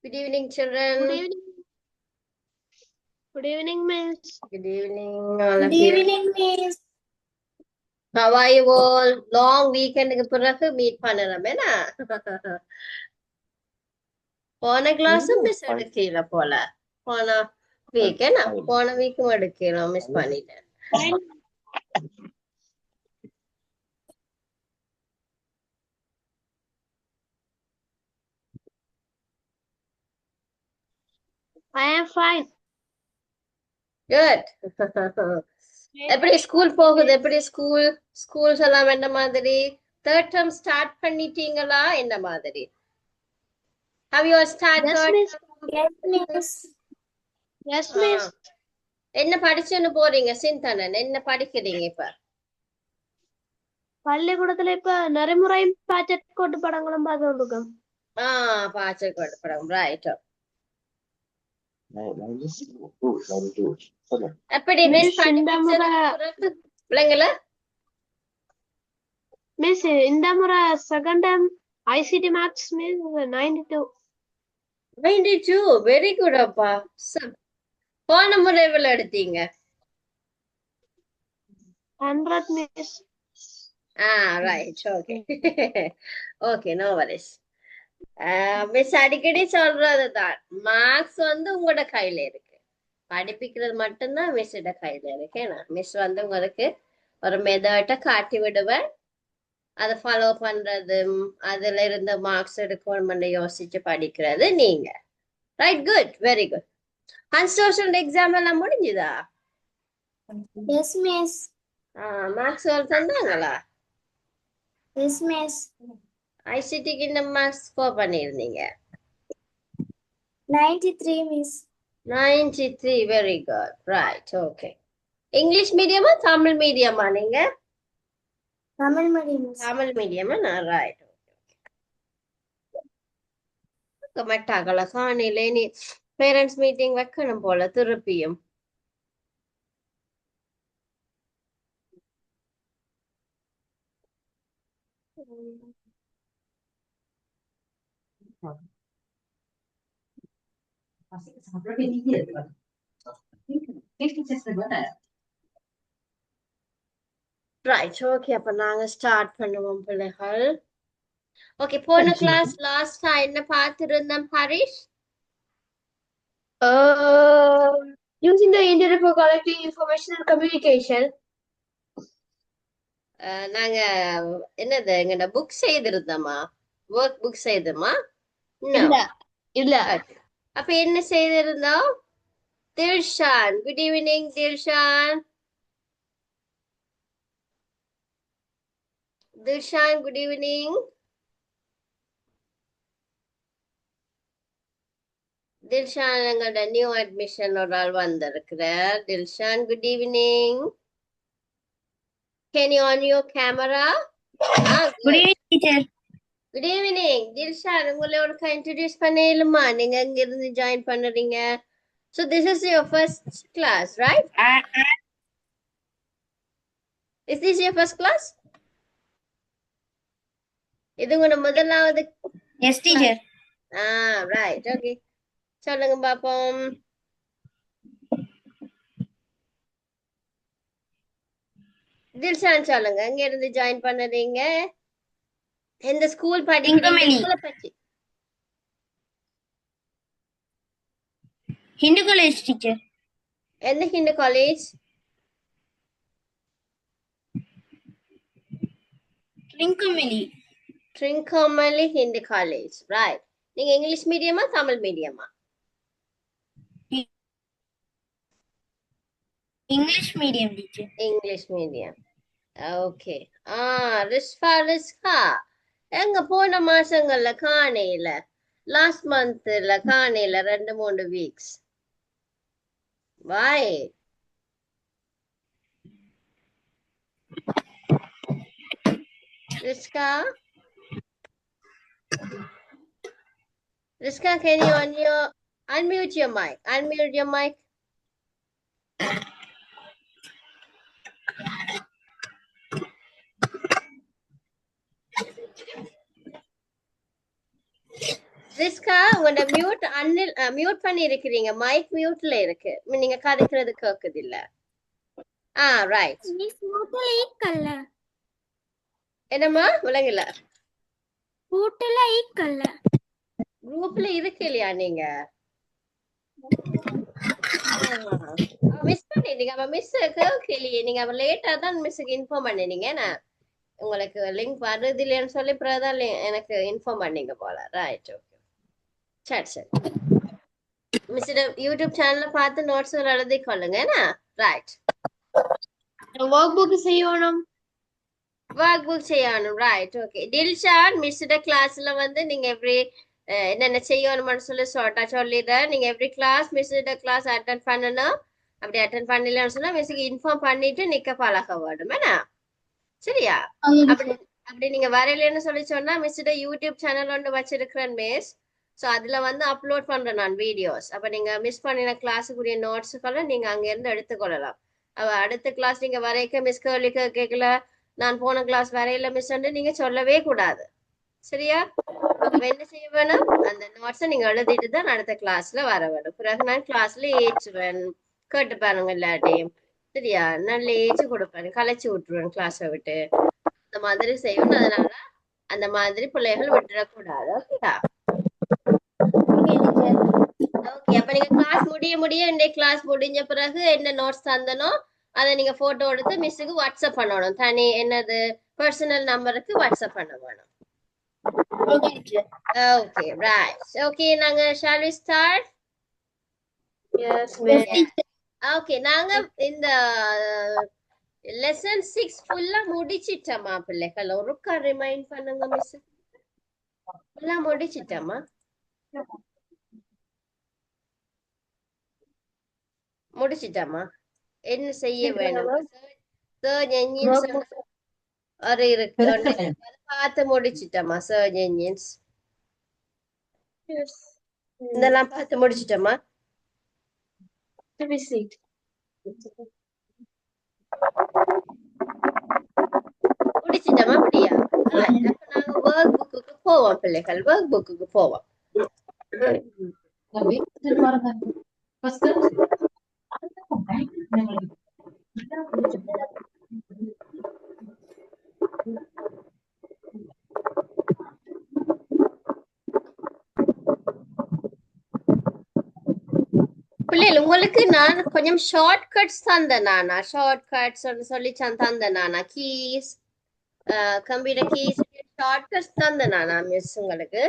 Good evening, Good children. evening. Good evening, Miss. Good evening, all of Good you. evening, Miss. How are you all? Long weekend க்கு பிறகு meet பண்ணலாம் என்ன? போன கிளாஸும் miss எடுக்கல போல. போன வீக் என்ன? போன வீக்கும் எடுக்கலாம் மிஸ் பண்ணிட்டேன். Fine. I am fine. Good. எப்படி ஸ்கூல் போகுது? எப்படி ஸ்கூல்ஸ் எல்லாம் என்ன மாதிரி? தேர்ட் டேர்ம் ஸ்டார்ட் பண்ணிட்டீங்களா? என்ன மாதிரி? Have you all started? Yes, Miss. Yes, Miss. Yes, Miss. என்ன படிச்சுன்னு போறீங்க சிந்தனன்? என்ன படிக்கிறீங்க இப்ப? பள்ளிக்கூடத்துல இப்ப நெறிமுறையும் பாச்சட் கோட்டு படங்களும் பார்த்துட்டு இருக்கோம். பாச்சல் படம் ரைட். எப்படி மிஸ் Miss, இந்த முறை பிள்ளைங்கள மிஸ் இந்த முறை second time ICT marks miss 92. 92 very good அப்பா. போன முறை எவ்வளவு எடுத்தீங்க? 100 miss. Right okay. Okay no worries. Miss அடிக்கடி சொல்றதுதான், மார்க்ஸ் வந்து உங்களோட கையில இருக்கு, படிப்பிக்கிறது மட்டும்தான் மிஸ்ஸோட கையில இருக்கு. மிஸ் வந்து உங்களுக்கு ஒரு மெத்தட்டை காட்டி விடுவேன், அதை ஃபாலோ பண்றதும் அதுல இருந்து மார்க்ஸ் எடுக்கணும் யோசிச்சு படிக்கிறது நீங்க. Right, good, very good. அன்சோஷியல் எக்ஸாம் எல்லாம் முடிஞ்சுதா? Yes, Miss. மார்க்ஸ் தந்தாங்களா? Yes, Miss. ஐசிடிக்கு இந்த மார்க்ஸ் ஸ்கோர் பண்ணியிருந்தீங்க? 93, Miss. 93, very good, right, okay. English மீடியமா தமிழ் மீடியமா நீங்க? Tamil medium, Miss. தமிழ் மீடியமா? நான் ரைட். மட்டாக்கள காணில நீ பேரண்ட்ஸ் மீட்டிங் வைக்கணும் போல திருப்பியும். Right, okay. அப்ப நாங்க ஸ்டார்ட் பண்ணுவோம் பிள்ளைகள். ஓகே, போன கிளாஸ் லாஸ்டா என்ன பார்த்திருந்தோம் Harish? Using the internet for collecting information and communication. நாங்க என்னது எங்கட புக் செய்திருந்தோமா? ஒர்க் புக் செய்தோமா? இல்ல. அப்ப என்ன செய்திருந்தோம்? Dilshan, good evening Dilshan. Dilshan, good evening. Dilshan எங்களோட நியூ அட்மிஷன் ஒரு ஆள் வந்திருக்கிறார். Dilshan, good evening. Can you on your camera? Good evening, teacher. Good evening Dilshan. உங்களை ஒரு இன்ட்ரடியூஸ் பண்ணலுமா? நீங்க எங்க இருந்து ஜாயின் பண்ணுறீங்க? So this is your first class, right? Is this your first class? இது உங்களோட முதலாவது? Yes, teacher. Right, okay. சொல்லுங்க பாப்போம். தில்ஷான் சொல்லுங்க, எங்க இருந்து ஜாயின் பண்ணுறீங்க? எந்த ஸ்கூல் படிக்கிறீங்க? பற்றி Hindu college, teacher. எந்த Hindu college? Trincomalee. Trincomalee Hindu college, right. நீங்க இங்கிலீஷ் மீடியமா தமிழ் மீடியமா? English medium, teacher. English medium, okay. Riska எங்க போன மாசங்கள்ல காணையில, லாஸ்ட் மந்த்ல காணையில 2-3 வீக்ஸ். வாய் Riska, can you unmute your mic? Unmute your mic. Riska உங்களோட மியூட் பண்ணி இருக்கிறீங்க. மைக் மியூட்ல இருக்கு. நீங்க கதைக்கிறது கேக்குது இல்ல. ரைட். மிஸ் பூட்டல ஈக்கல்ல. என்னம்மா விளங்கல? பூட்டல ஈக்கல்ல. குரூப்ல இருக்கு இல்லையா நீங்க? மிஸ் பண்ணிட்டீங்க. அப்ப மிஸ் கேட்கலையே. நீங்க அப்ப லேட்டா தான் மிஸ்ஸுக்கு இன்ஃபார்ம் பண்ணினீங்க. நான் உங்களுக்கு லிங்க் வருது இல்லையான்னு சொல்லி பிறகுதான் எனக்கு இன்ஃபார்ம் பண்ணீங்க போல. Right, okay. சரி. மிஸ் யூடியூப் சேனல்ல பார்த்து நோட்ஸ் எழுதி கொள்ளுங்க. ரைட். ஒர்க் புக் செய்யணும். ஒர்க் புக் செய்யணும். Right, okay. டில்ஷான் மிஸ்ட கிளாஸ்ல வந்து நீங்க எவ்ரி என்னென்ன செய்யணும்னு சொல்லி ஷார்ட்டா சொல்லிடுறேன். நீங்க every class missed class attend பண்ணணும். அப்படி அட்டன் பண்ணலன்னு சொன்னா மிஸ்ஸுக்கு இன்ஃபார்ம் பண்ணிட்டு நிக்க பழக வேணும். என்ன சரியா? அப்படி அப்படி நீங்க வரையிலன்னு சொல்லி சொன்னா மிஸ்ட யூடியூப் சேனல் ஒன்று வச்சிருக்கிறேன் மிஸ். ஸோ அதுல வந்து அப்லோட் பண்றேன் நான் வீடியோஸ். அப்ப நீங்க மிஸ் பண்ணின கிளாஸுக்குரிய நோட்ஸுக்களை நீங்க அங்க இருந்து எடுத்துக்கொள்ளலாம். அடுத்த கிளாஸ் நீங்க வரைக்க மிஸ் கேட்கல, நான் போன கிளாஸ் வரையில மிஸ் நீங்க சொல்லவே கூடாது. சரியா? அப்ப என்ன செய்ய வேணும்? அந்த நோட்ஸை நீங்க எழுதிட்டு தான் அடுத்த கிளாஸ்ல வர வேணும். பிறகு நான் கிளாஸ்ல ஏற்றுவேன். கேட்டு பாருங்க இல்லாட்டியும். சரியா? நல்ல ஏச்சு கொடுப்பேன், கலைச்சு விட்டுருவேன் கிளாஸை விட்டு. அந்த மாதிரி செய்யணும். அதனால அந்த மாதிரி பிள்ளைகள் விட்டுறக்கூடாது. ஓகேடா? ஓகே. அப்ப நீங்க கிளாஸ் முடிய இன்றைய கிளாஸ் முடிஞ்ச பிறகு என்ன நோட்ஸ் தந்தனோ அதை நீங்க போட்டோ எடுத்து மிஸ்ஸுக்கு வாட்ஸ்அப் பண்ணணும். தனி என்னது பர்சனல் நம்பருக்கு வாட்ஸ்அப் பண்ண வேணும். Okay, right. ஓகே, நாங்க shall we start? Yes, miss. Okay, நாங்க இந்த லெசன் 6 ஃபுல்லா முடிச்சிட்டோமா பிள்ளைகள்? ஒருக்கா ரிமைண்ட் பண்ணுங்க மிஸ். ஃபுல்லா முடிச்சிட்டோமா? முடிச்சிட்டோமா? என்ன செய்ய வேணும்? சர்ச் என்ஜின்ஸ் ஒரு இருக்கு, அதை பார்த்து முடிச்சிட்டோமா? Search engines Yes. இதெல்லாம் பார்த்து முடிச்சிட்டோமா? Let me see. முடிச்சிட்டோமா? அப்படியா? அப்ப நாங்க ஒர்க் புக்குக்கு போவோம் பிள்ளைகள். ஒர்க் புக்குக்கு போவோம். பிள்ளைகள் உங்களுக்கு நான் கொஞ்சம் ஷார்ட் கட்ஸ் தந்தேன். ஷார்ட் கட்ஸ் சொல்லி தந்தேன். Keys, computer keys shortcuts தந்தேன் மிஸ் உங்களுக்கு.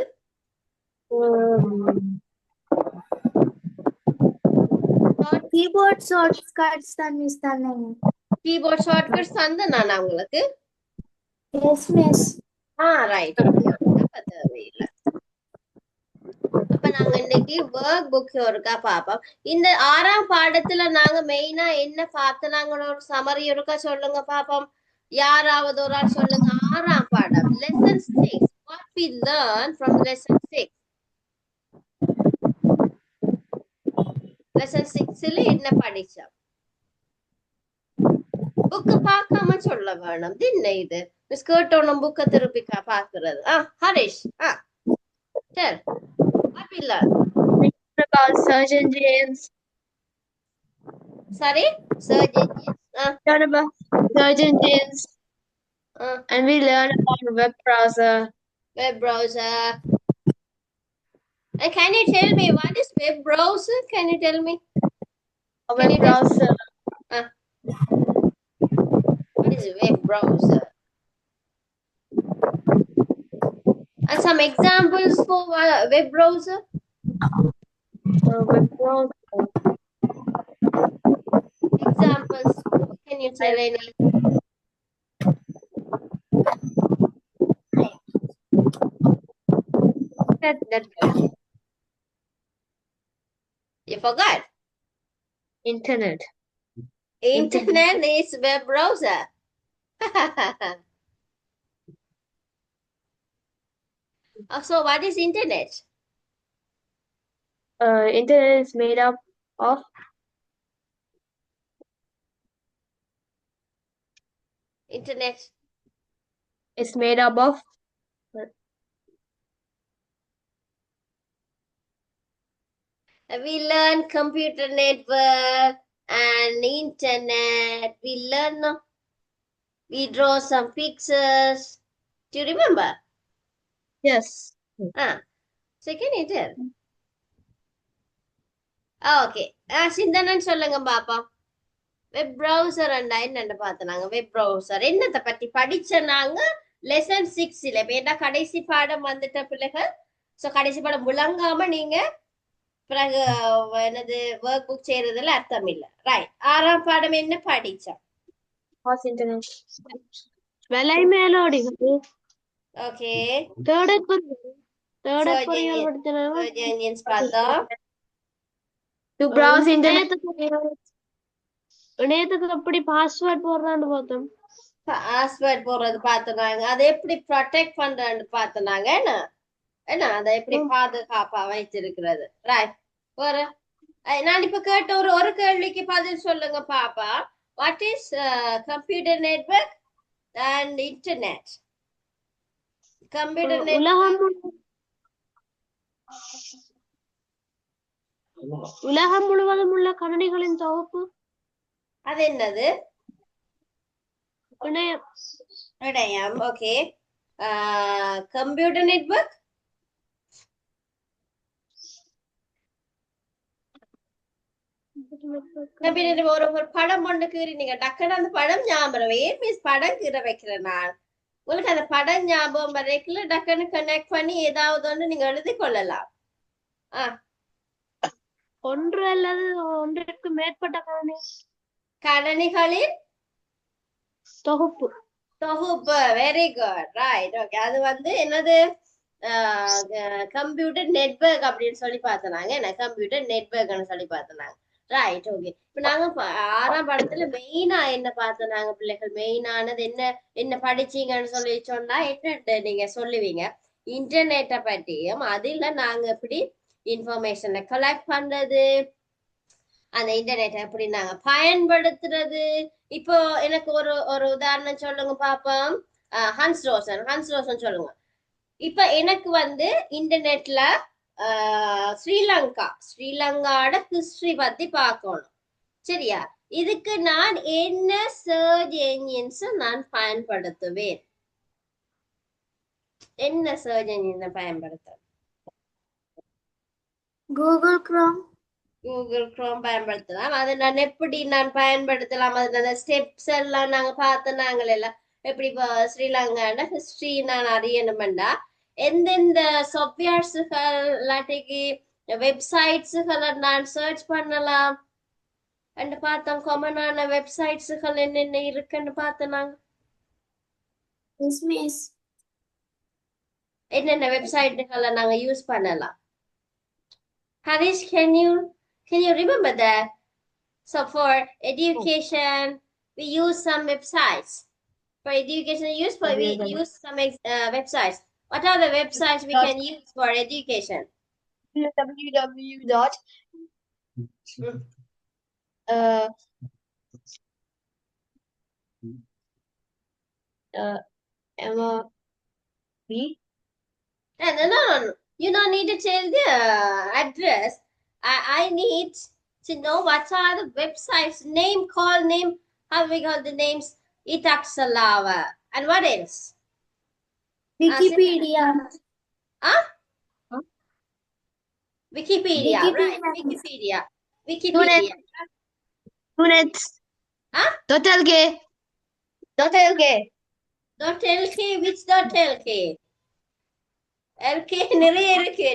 கீபோர்ட் ஷார்ட்கட்ஸ் தான் மிஸ் தந்தேன். கீபோர்ட் ஷார்ட் கட்ஸ் தந்தேன் உங்களுக்கு. Yes miss. Right, okay. அப்ப தேவையில்லை. அப்ப நாங்க இன்னைக்கு ஒர்க் புக் ஒருக்கா பாப்போம். இந்த 6ஆம் பாடத்துல நாங்க மெயினா என்ன பார்த்தோம்? ஒரு சமரி ஒருக்கா சொல்லுங்க பாப்போம். யாராவது ஒரு ஆள் சொல்லுங்க. 6ஆம் பாடம் lesson 6. What we learn from lesson 6. Lesson 6ல என்ன படிச்சோம்? புக்கு பார்க்காம சொல்ல வேணும். என்ன இது மிஸ் கேட்டோம் புக்கை திருப்பி பாக்குறது. ஹரிஷ், சரி. What we learn? About search engines. Sorry, search engines. Learn about search engines. And we learn about web browser. Web browser. Can you tell me what is web browser? Can you tell me? A web browser. What is web browser? And some examples for web browser? Web browser. Examples. Can you tell any? That You forgot? internet. Internet is web browser. So what is internet? Internet is made up of Internet. It's made up of We learn computer network and internet. We learn, we draw some pictures. Do you remember? Yes. Second it is. Okay. சிந்தனன் சொல்லுங்க பாப்பா. Web browser என்னன்னு பார்த்தனாங்க. Web browser என்னத்தை பத்தி படிச்ச நாங்க lesson 6ல இப்ப கடைசி பாடம் வந்துட்ட பிள்ளைகள். சோ கடைசி பாடம் விளங்காம நீங்க பிறகு என்னது ஒர்க் புக் செய்யறதுல அர்த்தம் இல்ல. ரைட். 6ஆம் பாடம் என்ன படிச்சோம்? Cross internet. வெலை மேலோடிகள். ஓகே. தேர்ட் Search பொறியியல் engine- படிச்சனால search engines பார்த்தோம். to browse internet. இணையத்துக்கு எப்படி பாஸ்வேர்ட் போடுறான்னு பார்த்தோம். பாஸ்வேர்ட் போடுறது பார்த்தனாங்க. அதை எப்படி ப்ரொடெக்ட் பண்றன்னு பார்த்தனாங்க. என்ன அதை எப்படி பாதுகாப்பா வைத்திருக்கிறது. ரைட். ஒரு நான் இப்ப கேட்ட ஒரு கேள்விக்கு பதில் சொல்லுங்க பாப்பா. What is computer network and internet? Computer உலகம் முழுவதும் உள்ள கணினிகளின் தொகுப்பு. அது என்னது? இணையம். இணையம். ஓகே. கம்ப்யூட்டர் நெட்வொர்க் ஒரு படம் ஒன்று கீறி நீங்க டக்குன்னு அந்த படம் ஞாபகம். ஏன் மிஸ் படம் கீற வைக்கிறேன் நான் உங்களுக்கு அந்த படம் ஞாபகம் வரைக்குள்ள டக்குன்னு கனெக்ட் பண்ணி ஏதாவது ஒன்று நீங்க எழுதி கொள்ளலாம். ஒன்று அல்லது ஒன்றிற்கு மேற்பட்ட கணினிகளின் தொகுப்பு. Very good. ரைட். ஓகே. அது என்னது கம்ப்யூட்டர் நெட்வொர்க் அப்படின்னு சொல்லி பார்த்தனாங்க. என்ன கம்ப்யூட்டர் நெட்வொர்க்னு சொல்லி பார்த்தனாங்க. ரைட். ஓகே. இப்ப நாங்க 6ஆம் பாடத்துல மெயினா என்ன பார்த்தனாங்க பிள்ளைகள்? மெயினானது என்ன படிச்சீங்கன்னு சொல்லி சொன்னா என்ன நீங்க சொல்லுவீங்க? இன்டர்நெட்டை பற்றியும் அதுல நாங்க எப்படி இன்ஃபர்மேஷனை கலெக்ட் பண்றது, அந்த இன்டர்நெட்டை எப்படி நாங்க பயன்படுத்துறது. இப்போ எனக்கு ஒரு உதாரணம் சொல்லுங்க பாப்போம். ஹன்ஸ் ரோசன் சொல்லுங்க. இப்ப எனக்கு இன்டர்நெட்ல ஸ்ரீலங்காவோட ஹிஸ்டரி பத்தி பார்க்கணும். சரியா? இதுக்கு நான் என்ன சர்ச் என்ஜின்ஸ் நான் பயன்படுத்துவேன்? என்ன சர்ச் என்ஜின் பயன்படுத்த? Google Chrome. கூகுள் குரோம் பயன்படுத்தலாம். அதை நான் பயன்படுத்தலாம்? அது ஸ்டெப்ஸ் எல்லாம் நாங்க பார்த்தோம். எல்லாம் எப்படி ஸ்ரீலங்கான ஹிஸ்டரி நான் அறியணும்டா எந்தெந்த சாஃப்ட்வேர்ஸுகள் இல்லாட்டிக்கு வெப்சைட்ஸுகளை நான் சர்ச் பண்ணலாம் என்று பார்த்தோம். காமனான வெப்சைட்ஸுகள் என்னென்ன இருக்குன்னு பார்த்தோம் நாங்க. Yes, miss. என்னென்ன வெப்சைட்டுகளை நாங்க யூஸ் பண்ணலாம்? Harish, can you remember that? So for education, we use some websites. For education use, we use some websites. What are the websites we can use for education? www. No. You don't need to tell the address. I need to know what are the websites. Name. How we call the names? Itaksalawa. And what else? Wikipedia. Wikipedia. Right. Wikipedia. Tunet. .lk. .lk. Which .lk? LK நிறைய இருக்கு.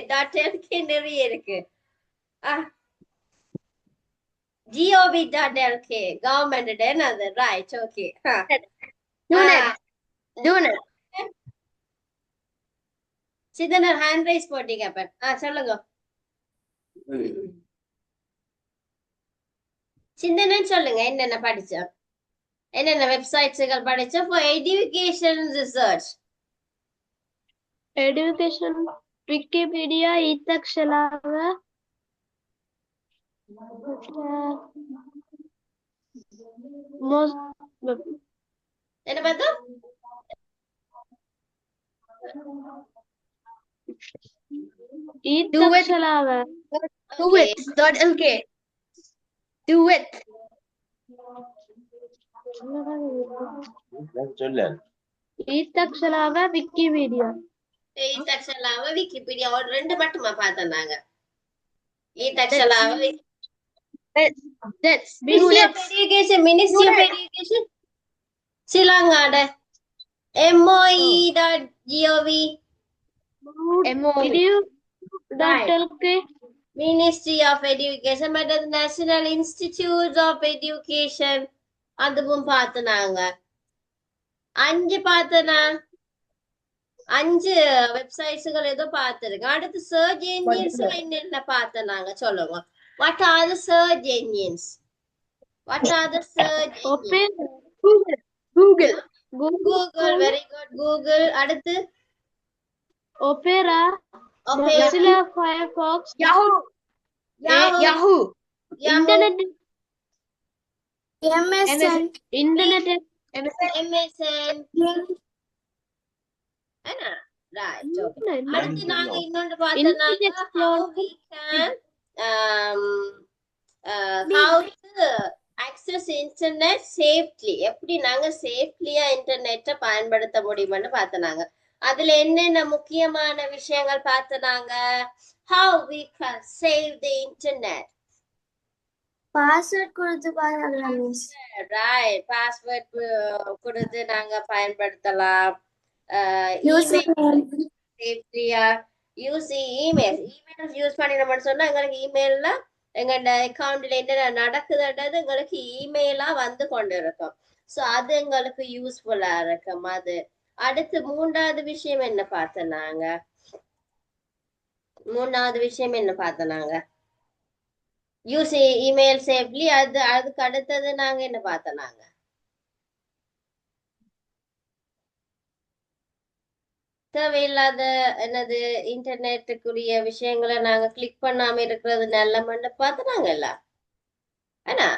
.lk நிறைய இருக்கு. gov.lk government என்னது? Right. Okay. Tunet. சிதனர் hand raise போட்டீங்க அப்ப. சொல்லுங்க. சிந்தனன் சொல்லுங்க. என்னென்ன படிச்சோம்? என்னென்ன வெப்சைட்ஸ்கள் படிச்சோம்? For education research. Education, Wikipedia, Itaksalawa. என்ன பார்த்தோம்? Eat Do it. Takshalawa. Do it. Dot LK. Do it. Eat Takshalawa Wikipedia. EThaksalawa Wikipedia ஒரு 2 மட்டுமா பார்த்தோம் நாங்க. ஈத்தக்ஷலாவ That's Ministry of Education, Ministry of Education. சிலாங்காட MOE.gov. Edu.lk. Ministry of Education, மற்றது National Institute of Education. அதுவும் பார்த்து நாங்க 5 பார்த்தனா 5 வெப்சைட்ஸ்கள் ஏதோ பார்த்திருக்கேன். அடுத்து சர்ச் என்ஜின்ஸ் என்னென்ன பார்த்தோம் நாங்க சொல்லுங்க. What are the search engines? What are the search engines? Google. Google, very good. Google. அடுத்து Opera. Mozilla Firefox. Yahoo. Internet. MSN. Internet. MSN. என்ன? Right. Okay. அடுத்து நாங்க இன்னொன்று பார்த்தோம்னா how we can how to access internet safely. எப்படி நாங்க சேஃப்லியா இன்டர்நெட்டை பயன்படுத்த முடியும்னு பார்த்தோம். அதுல என்னென்ன முக்கியமான விஷயங்கள் பார்த்தோம். how we can save the internet. Password கொடுத்து பாருங்க மிஸ். Right. Password கொடுத்து நாங்க பயன்படுத்தலாம். சேஃப்லியா யூஸ் இமெயில் யூஸ் பண்ணி நம்ம சொன்னா எங்களுக்கு இமெயில்ல எங்களோட அக்கௌண்ட்ல என்ன நடக்குதுன்றது எங்களுக்கு இமெயிலா வந்து கொண்டு இருக்கும். சோ அது எங்களுக்கு யூஸ்ஃபுல்லா இருக்கும். அது அடுத்து மூன்றாவது விஷயம் என்ன பார்த்தோம் நாங்க யூஸ் இமெயில் சேஃப்லி. அதுக்கு அடுத்தது நாங்க என்ன பார்த்தோம் தேவையில்லாத என்னது இன்டர்நெட்டுக்குரிய விஷயங்களை நாங்க கிளிக் பண்ணாம இருக்கிறது நல்ல மண்ட பார்த்தனாங்கல்ல. ஆனா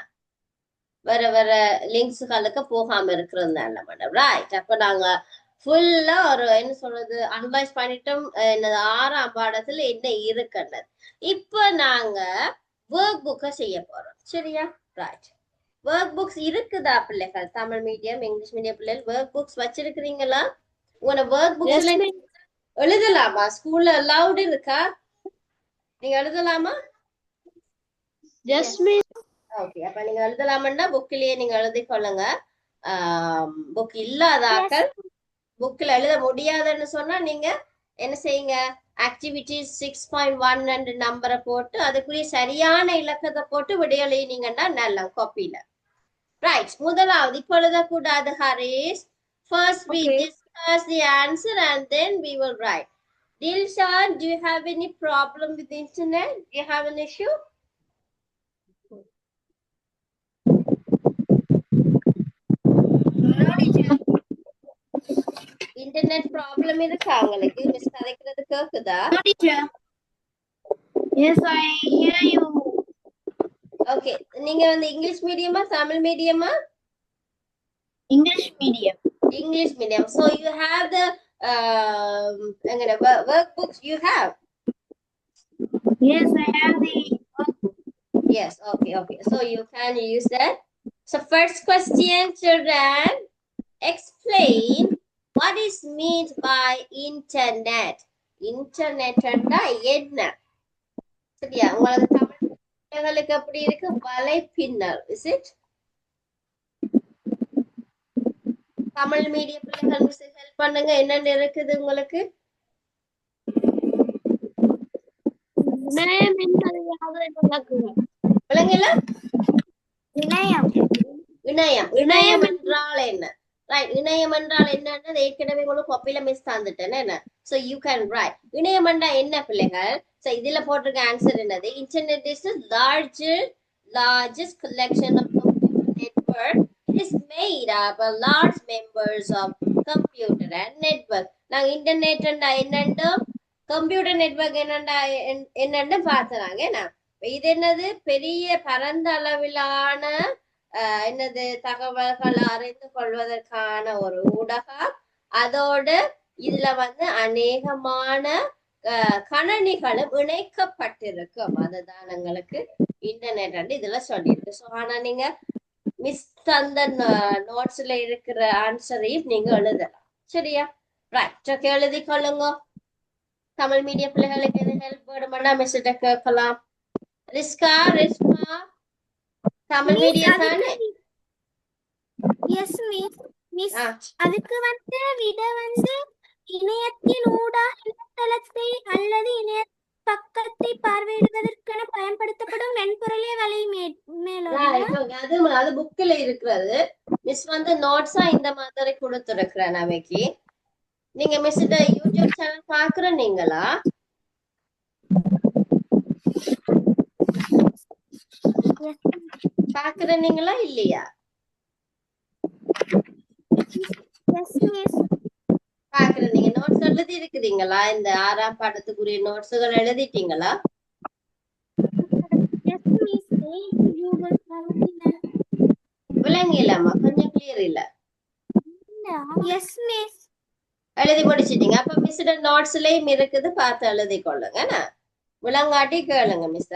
வர லிங்க்ஸுகளுக்கு போகாம இருக்கிறது நல்ல மண்ட. ரைட். அப்ப நாங்க ஃபுல்லா ஒரு என்ன சொல்றது அனலைஸ் பண்ணிட்டோம். என்னது 6ஆம் பாடத்துல என்ன இருக்குன்றது. இப்ப நாங்க ஒர்க் புக்கை செய்ய போறோம். சரியா? ரைட். ஒர்க் புக்ஸ் இருக்குதா பிள்ளைகள்? தமிழ் மீடியம் இங்கிலீஷ் மீடியம் பிள்ளைகள் ஒர்க் புக்ஸ் வச்சிருக்கிறீங்களா? உன ஒர்க் புக்ஸ்ல எழுதலாமா? ஸ்கூல்ல அலௌட் இருக்கா? நீங்க எழுதலாமா? ஓகே. அப்ப நீங்க எழுதலாமன்னா புக்லயே நீங்க எழுதி கொள்ளுங்க. புக் இல்லாதாக்கள் புக்ல எழுத முடியாதுன்னு சொன்னா நீங்க என்ன செய்யுங்க, ஆக்டிவிட்டிஸ் 6.1 நம்பரை போட்டு அதுக்குரிய சரியான இலக்கத்தை போட்டு விடையெழுதினீங்கன்னா நல்ல காப்பியில. ரைட். முதலாவது இப்ப எழுதக்கூடாது Haris. First we discuss the answer and then we will write. Dilshan, do you have any problem with the internet? Do you have an issue? Internet problem இருக்கா உங்களுக்கு? மிஸ் கதைக்கிறது கேக்குதா? Yes, I hear you. Okay. நீங்க வந்து English மீடியமா தமிழ் மீடியமா? English medium. English medium. So you have the workbooks you have? Yes, I have the. Yes. Okay. So you can use that. So first question, children, explain what is meant by internet. Internet என்றா என்ன? சரியா? உங்களுக்கு தமிழுக்கு அப்படி இருக்கு வலைப்பின்னல். Is it? Tamil medium பிள்ளைகள் miss help பண்ணுங்க. என்னென்ன இருக்குது உங்களுக்கு? விளங்கல? இணையம் என்றால் என்ன? ரைட். இணையம் என்றால் என்னன்னு ஏற்கனவே உங்களுக்கு காப்பியில மிஸ் தந்துட்டேன். என்ன? So you can write. இணையம் என்றா என்ன பிள்ளைகள்? So இதுல போட்டிருக்க ஆன்சர் என்னது? Internet is the largest collection of computer network. It is made up of large members of computer and network. நாங்க இன்டர்நெட் என்னண்டோ கம்ப்யூட்டர் நெட்வொர்க் என்னன்னு பார்த்தனாங்க. என்ன இது என்னது? பெரிய பரந்த அளவிலான என்னது தகவல்கள் அறிந்து கொள்வதற்கான ஒரு ஊடகம். அதோட இதுல வந்து அநேகமான கணனிகளும் இணைக்கப்பட்டிருக்கும். அதுதான் எங்களுக்கு இன்டர்நெட் இதுல சொல்லியிருக்கு. ஸோ ஆனா நீங்க மிஸ் தந்த நோட்ஸ்ல இருக்கிற ஆன்சரையும் நீங்க எழுதலாம். சரியா? ரைட். ஓகே, எழுதி கொள்ளுங்க. தமிழ் மீடியம் பிள்ளைகளுக்கு எது ஹெல்ப் வேணுமெண்டா மிஸ்கிட்ட கேட்கலாம். ரிஸ்கா, ரிஸ்மா தமிழ் Miss, மீடியம் தானே? Yes, miss. Miss, ஆ, அதுக்கு விட இணையத்தின் ஊடாக இணையதளத்தை அல்லது இணைய பக்கத்தை பார்வையிடுவதற்கென பயன்படுத்தப்படும் மென்பொருளே வலை மேலோடு. right. Okay. அது புக்ல இருக்கிறது. மிஸ் வந்து நோட்ஸா இந்த மாதிரி கொடுத்துருக்கிறேன் நமக்கு. நீங்க மிஸ் யூடியூப் சேனல் பாக்குற நீங்களா? பாக்குற நீங்களா இல்லையா? Yes, miss. பாக்குற நீங்க நோட்ஸ் எழுதி இருக்கிறீங்களா? இந்த 6ஆம் பாடத்துக்குரிய நோட்ஸுகள் எழுதிட்டீங்களா? Yes, miss. Google விளங்கிலாமா? கொஞ்சம் கிளியர் இல்ல. Yes, miss. எழுதி முடிச்சிட்டீங்க. அப்ப மிஸ் நோட்ஸ்லயும் இருக்குது, பார்த்து எழுதி கொள்ளுங்க. விளங்காட்டி கேளுங்க மிஸ்.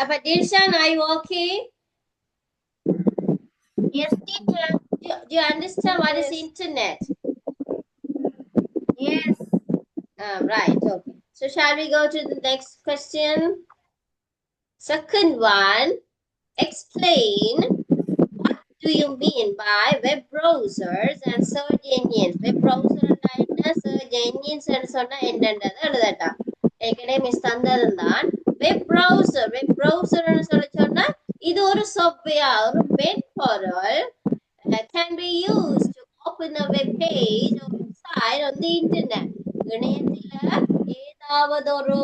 அப்ப Dilshan, are you okay? Yes, teacher. Do you understand what is internet? Yes. Right. Okay. So shall we go to the next question? Second one. Explain what do you mean by web browsers and search engines? Web browser and search engines and சொன்னா என்னன்றதை எழுதட்டா. ஏற்கனவே miss தந்திருந்தான். Web browser சொன்னா இது ஒரு software, ஒரு மென்பொருள் can be used to open a web page or website on the internet. இணையத்தில ஏதாவது ஒரு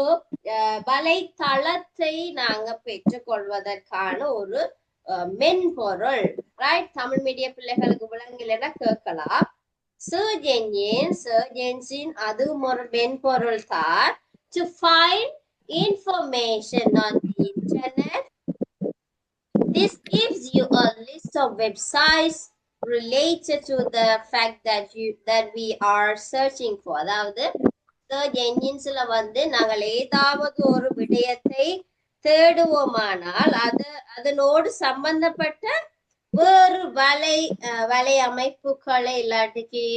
வலைத்தளத்தை நாங்க பெற்றுக்கொள்வதற்கான ஒரு மென்பொருள். ரைட்? தமிழ் மீடிய பிள்ளைகளுக்கு விளங்கலைன்னா கேட்கலாம். சர்ச் என்ஜின் அதுவும் ஒரு மென்பொருள் தான். To find information on the internet. This gives you a list of websites related to the fact that we are searching for. அதாவது search enginesல நாங்கள் ஏதாவது ஒரு விடயத்தை தேடுவோமானால் அதனோடு சம்பந்தப்பட்ட வேறு வலை அமைப்புகளை இல்லாட்டிக்கு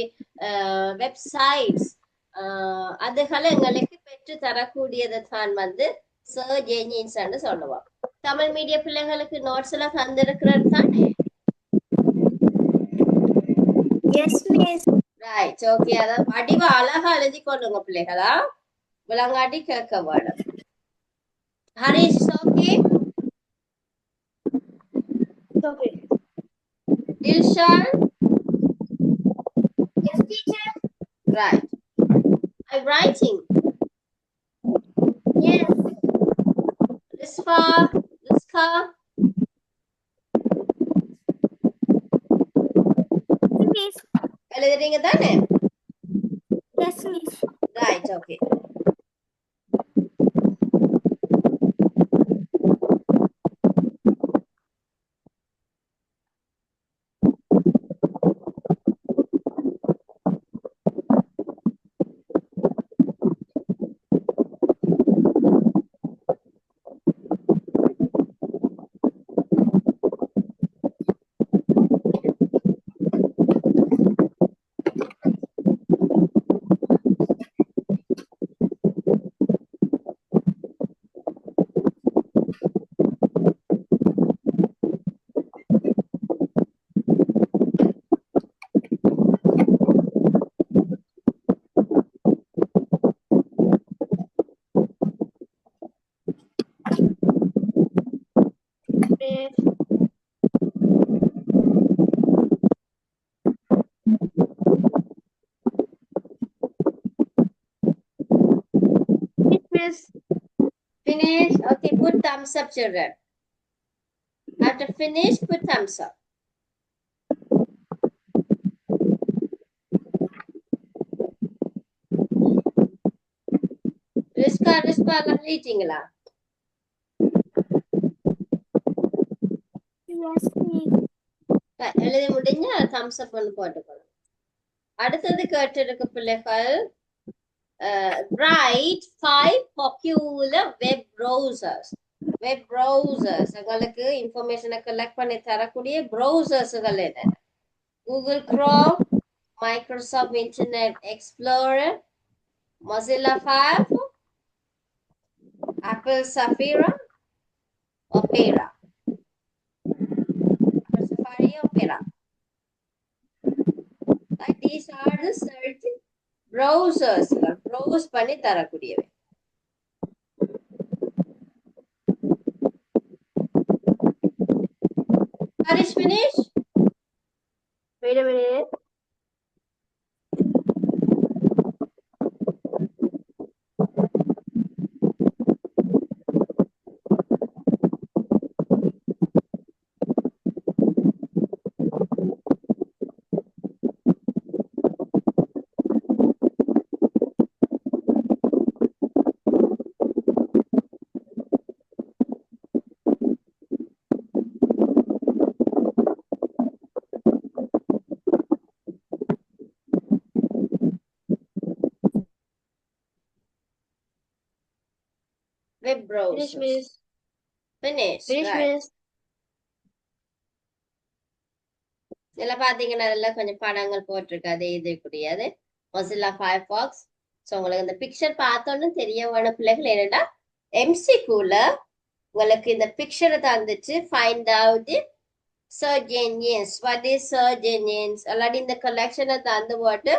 வெப்சைட்ஸ் அதுகளை எங்களுக்கு பெற்று தரக்கூடியது தான் சர்ச் என்ஜின்ஸ் சொல்லுவோம். தமிழ் மீடிய பிள்ளைகளுக்கு நோட்ஸ் எல்லாம் தந்திருக்கிறது தானே? Yes, miss. ரைட். ஓகே, அத வடிவ அழகா எழுதி கொள்ளுங்க பிள்ளைகளா. விளங்காட்டி கேட்க வேணும். Harish, okay? Okay. Dilshan? Yes, teacher. Right. I'm writing. Yes. Rizka? Miss. எழுதுறீங்க தானே? Yes, miss. Right. Okay. Finish. Okay, put thumbs up, children. After finish, put thumbs up. Rizka, எழுதிட்டீங்களா? Yes, miss. எழுதி முடிஞ்சா thumbs up போட்டுக்கணும். அடுத்தது கேட்டிருக்க பிள்ளைகள் write 5 popular web browsers. Web browsers உங்களுக்கு இன்ஃபர்மேஷனை கலெக்ட் பண்ணி தரக்கூடிய browsersகள் என்ன? Google Chrome, Microsoft Internet Explorer, Mozilla Firefox, Apple Safari, Opera. Safari, Opera. Like these are the search browsers. Browse பண்ணி தரக்கூடியவை. Harish, finish? Wait a minute. Web Finish, browsers. miss. Finish. Finish, Right. miss. இதெல்லாம் பாத்தீங்கன்னா அதெல்லாம் கொஞ்சம் படங்கள் போட்டிருக்கு அது இது கூடியது மொசில்லா ஃபயர்ஃபாக்ஸ். ஸோ உங்களுக்கு இந்த பிக்சர் பார்த்தோன்னு தெரிய வேணும் பிள்ளைகள். என்னடா எம்சிக்யூல உங்களுக்கு இந்த பிக்சரை தந்துச்சு find out search engines. What is search engines? அல்லாட்டி இந்த கலெக்ஷனை தந்து போட்டு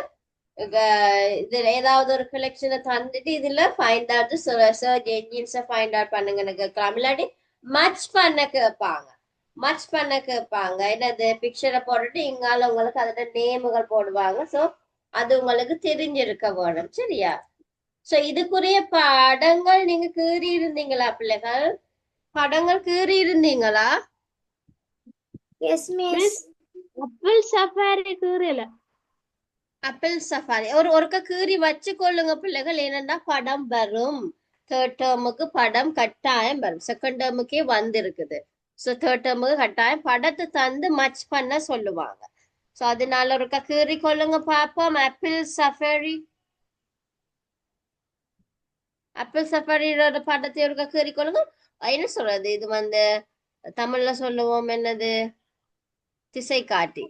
இதுல ஏதாவது ஒரு கலெக்ஷனை தந்துட்டு இதுல ஃபைண்ட் அவுட் சர்ச் என்ஜின்ஸை ஃபைண்ட் அவுட் பண்ணுங்கன்னு கேட்கலாம். இல்லாட்டி மச் பண்ண கேட்பாங்க. மச் பண்ண கேட்பாங்க. என்னது பிக்சரை போட்டுட்டு இங்கால உங்களுக்கு அதோட நேமுகள் போடுவாங்க. ஸோ அது உங்களுக்கு தெரிஞ்சிருக்க வேணும். சரியா? ஸோ இதுக்குரிய படங்கள் நீங்க கீறி இருந்தீங்களா பிள்ளைகள்? படங்கள் கீறி இருந்தீங்களா? Yes, miss. Miss, Apple Safari கீறல. ஆப்பிள் சஃபாரி ஒருக்க கீறி வச்சு கொள்ளுங்க பிள்ளைகள். ஏனென்றா படம் வரும். தேர்ட் டேர்முக்கு படம் கட்டாயம் வரும். செகண்ட் டேர்முக்கே வந்திருக்குது. ஸோ தேர்ட் டேர்முக்கு கட்டாயம் படத்தை தந்து மச் பண்ண சொல்லுவாங்க. ஸோ அதனால ஒருக்க கீறி கொள்ளுங்க பாப்போம். ஆப்பிள் சஃபாரி ஆப்பிள் சஃபாரியோட படத்தை ஒருக்க கீறி கொள்ளுங்க. என்ன சொல்றது இது வந்து தமிழ்ல சொல்லுவோம் என்னது திசை காட்டி.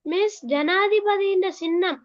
மிஸ், ஜனாதிபதியின் சின்னம்.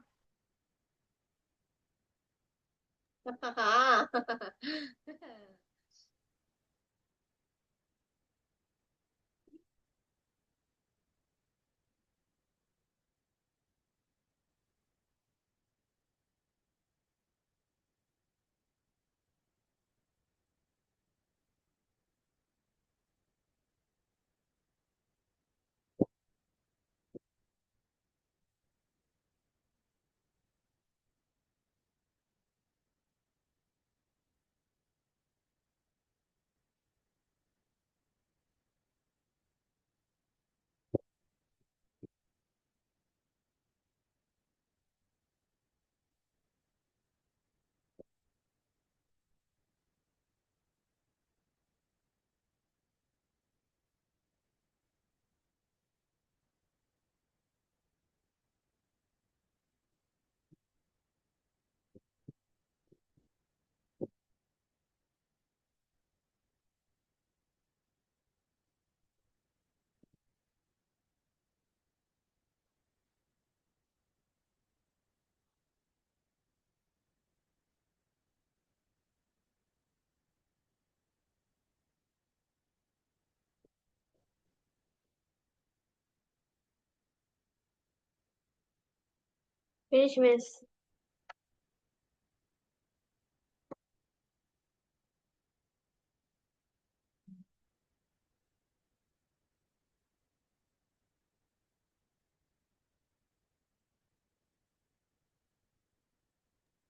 Finish, miss.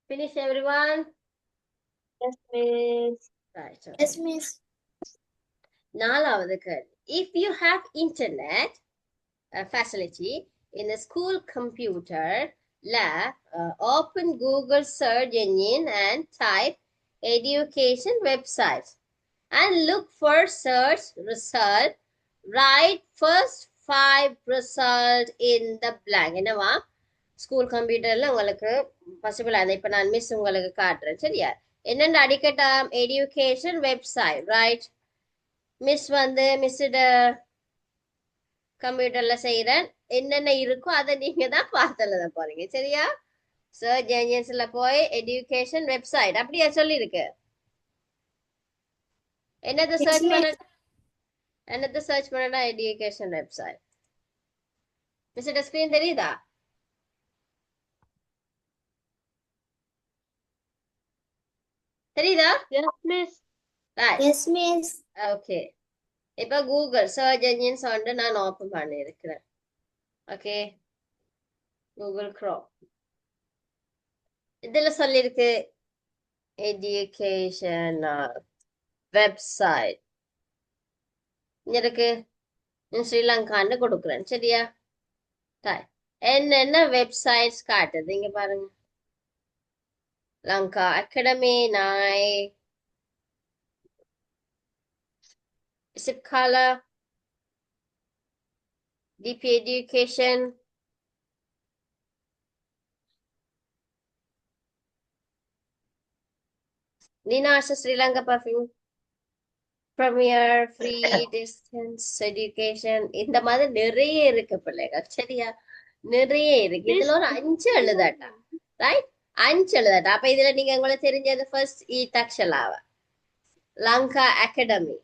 Finish everyone. Yes, miss. Right. Okay. Yes, miss. நாலாவது கேள்வி. If you have internet facility in a school computer, open Google search engine and type education websites and look for search result. Write first 5 result in the blank. என்னவா school கம்ப்யூட்டர்ல உங்களுக்கு possible அதை இப்ப நான் miss உங்களுக்கு காட்டுறேன் சரியா என்னென்ன அடிக்கட்டாம் எஜுகேஷன் வெப்சைட் ரைட் மிஸ் வந்து மிஸ்ஸோட கம்ப்யூட்டர்ல செய்யறேன் என்னென்ன இருக்கோ அதை நீங்க தான் பார்த்து எழுத போறீங்க சரியா சர்ச் என்ஜின்ஸ்ல போய் எஜுகேஷன் வெப்சைட் அப்படியா சொல்லிருக்கு என்னது Yes, சர்ச் miss. பண்ண என்னது சர்ச் பண்ணா எஜுகேஷன் வெப்சைட் மிஸ்ஸோட ஸ்கிரீன் தெரியுதா தெரியுதா Yes, miss. Right Yes, miss. Okay இப்போ கூகுள் சர்ச் என்ஜின்ஸ் வந்து நான் ஓப்பன் பண்ணியிருக்கிறேன் ஓகே கூகுள் க்ரோம் இதுல சொல்லியிருக்கு எஜுகேஷன் வெப்சைட் இருக்கு ஸ்ரீலங்கான்னு கொடுக்குறேன் சரியா என்னென்ன வெப்சைட்ஸ் காட்டுது இங்க பாருங்க லங்கா அகாடமி நாய் சிப்காலா டிபி எஜுகேஷன் நீனாச Sri Lanka perfume premier free distance education இந்த மாதிரி நிறைய இருக்கு பிள்ளைகள் சரியா நிறைய இருக்கு Miss, இதுல ஒரு 5 எழுதாட்டா ரைட் 5 எழுதாட்டா அப்ப இதுல நீங்க உங்களுக்கு தெரிஞ்சது first Thaksalawa Lanka academy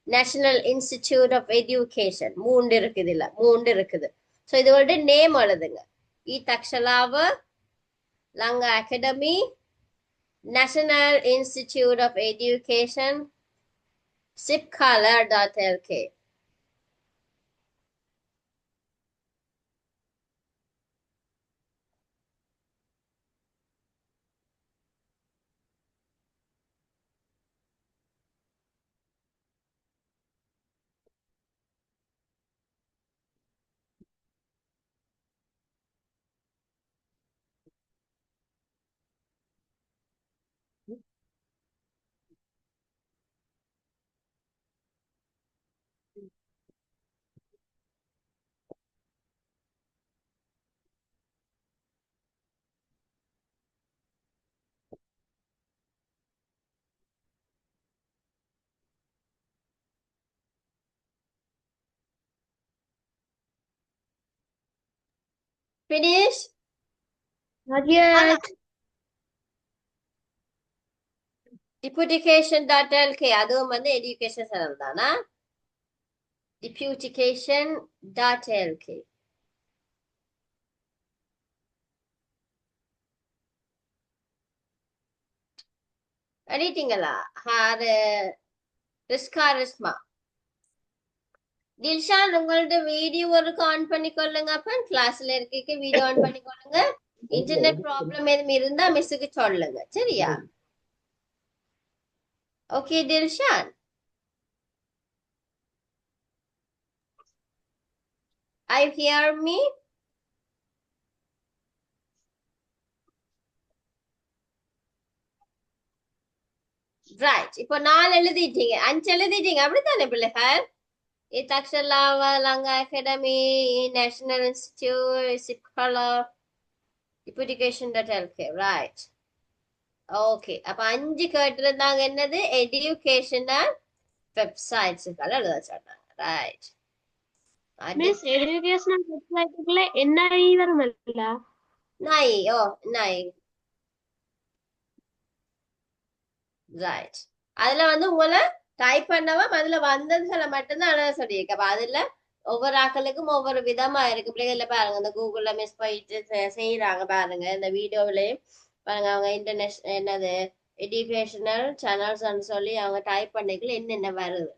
national institute of education 3 இருக்குது இல்ல 3 இருக்குது சோ இதோட நேம் எழுதுங்க Thaksalawa Lanka academy national institute of education zipcolor.lk finish not yet. deputication.lk அதுவும் வந்து education சேனல் தானா deputication.lk அடிட்டீங்களா ஹாரு ரிஸ்கா ரிஸ்மா தில்ஷான் உங்களோட வீடியோ ஒரு ஆன் பண்ணிக்கொள்ளுங்க அப்ப கிளாஸ்ல இருக்க வீடியோ ஆன் பண்ணிக்கொள்ளுங்க இன்டர்நெட் ப்ராப்ளம் எதுவும் இருந்தா மிஸ்ஸுக்கு சொல்லுங்க சரியா okay Dilshan I hear me right இப்போ 4 எழுதிட்டீங்க 5 எழுதிட்டீங்க அப்படித்தானே பிள்ளைகள் Thaksalawa Lanka academy national institute சிப்கலா deputication.lk ரைட் ஓகே அப்ப 5 கேட்டிருந்தாங்க என்னது எஜுகேஷனல் வெப்சைட்ஸுக்கால எழுத சொன்னாங்க ரைட் Miss, educational website க்குள்ள NIE வருமல்ல? நாய் ஓ நாய் ரைட் அதுல வந்து உங்களை டைப் பண்ணவா அதுல வந்ததுகளை மட்டும்தான் எழுத சொல்லியிருக்கு அப்ப அதுல ஒவ்வொரு ஆக்களுக்கும் ஒவ்வொரு விதமா இருக்கு பிள்ளைகள்ல பாருங்க இந்த கூகுள்ல மிஸ் போயிட்டு செய்யறாங்க பாருங்க இந்த வீடியோவிலயும் பாருங்க அவங்க இன்டர்நெட் என்னது எஜுகேஷனல் சேனல்ஸ் சொல்லி அவங்க டைப் பண்ணிக்கல என்னென்ன வருது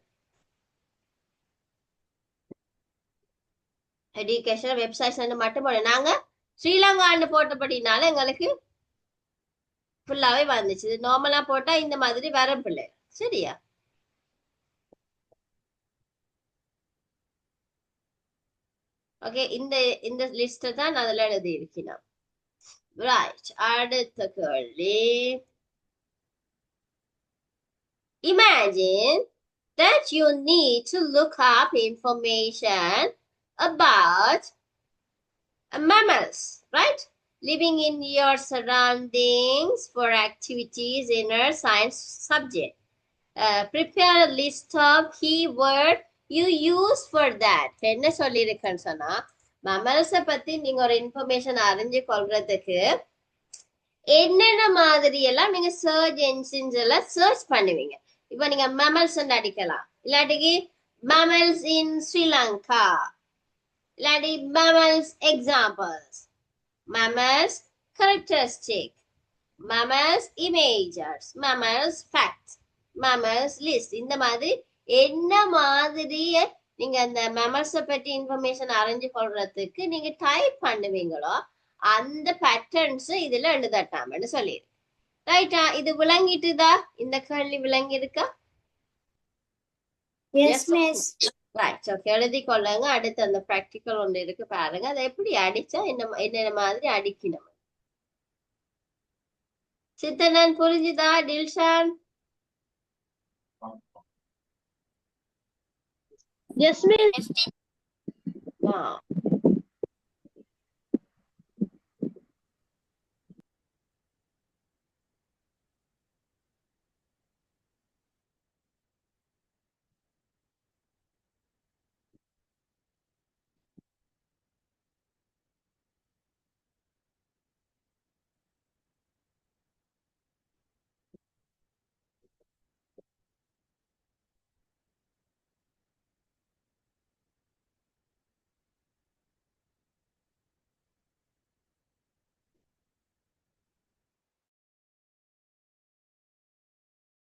எஜுகேஷனல் வெப்சைட்ஸ் மட்டும் போட நாங்க ஸ்ரீலங்கான்னு போட்டபடினால எங்களுக்கு ஃபுல்லாவே வந்துச்சு நார்மலா போட்டா இந்த மாதிரி வர பிள்ளை சரியா ஓகே இந்த இந்த லிஸ்ட் தான் நான் அதுல எழுதி இருக்கேன் Right. அடுத்த கேள்வி. Imagine that you need to look up information about mammals, right? Living in your surroundings for activities in a science subject. Prepare a list of keyword you use for that. என்ன சொல்லியிருக்கேன்னு சொன்னா மமல்ஸை பத்தி நீங்க ஒரு information அறிஞ்சு கொள்றதுக்கு என்னென்ன மாதிரி எல்லாம் நீங்க சர்ச் என்ஜின்ஸ் எல்லாம் சர்ச் பண்ணுவீங்க. இப்போ நீங்க மமல்ஸ் அடிக்கலாம், இல்லாட்டிக்கு மமல்ஸ் இன் ஸ்ரீலங்கா, இல்லாட்டி mammals examples, mammals characteristic, mammals images, mammals facts, mammals list. இந்த மாதிரி என்ன மாதிரி நீங்க அந்த mammals பத்தி இன்ஃபர்மேஷன் அறிஞ்சு கொள்றதுக்கு நீங்க டைப் பண்ணுவீங்களோ அந்த பேட்டர்ன்ஸ் இதுல எழுதட்டாமன்னு சொல்லிடு. ரைட்டா? இது விளங்கிட்டுதா? இந்த கேள்வி விளங்கி இருக்கா? Yes, miss. ரைட். ஓகே, எழுதி கொள்ளுங்க. அடுத்து அந்த ப்ராக்டிக்கல் ஒன்று இருக்கு பாருங்க. அதை எப்படி அடிச்சா என்ன மாதிரி அடிக்கணும். சித்தனன் புரிஞ்சுதா? டில்ஷான்? Yes, miss. ஆ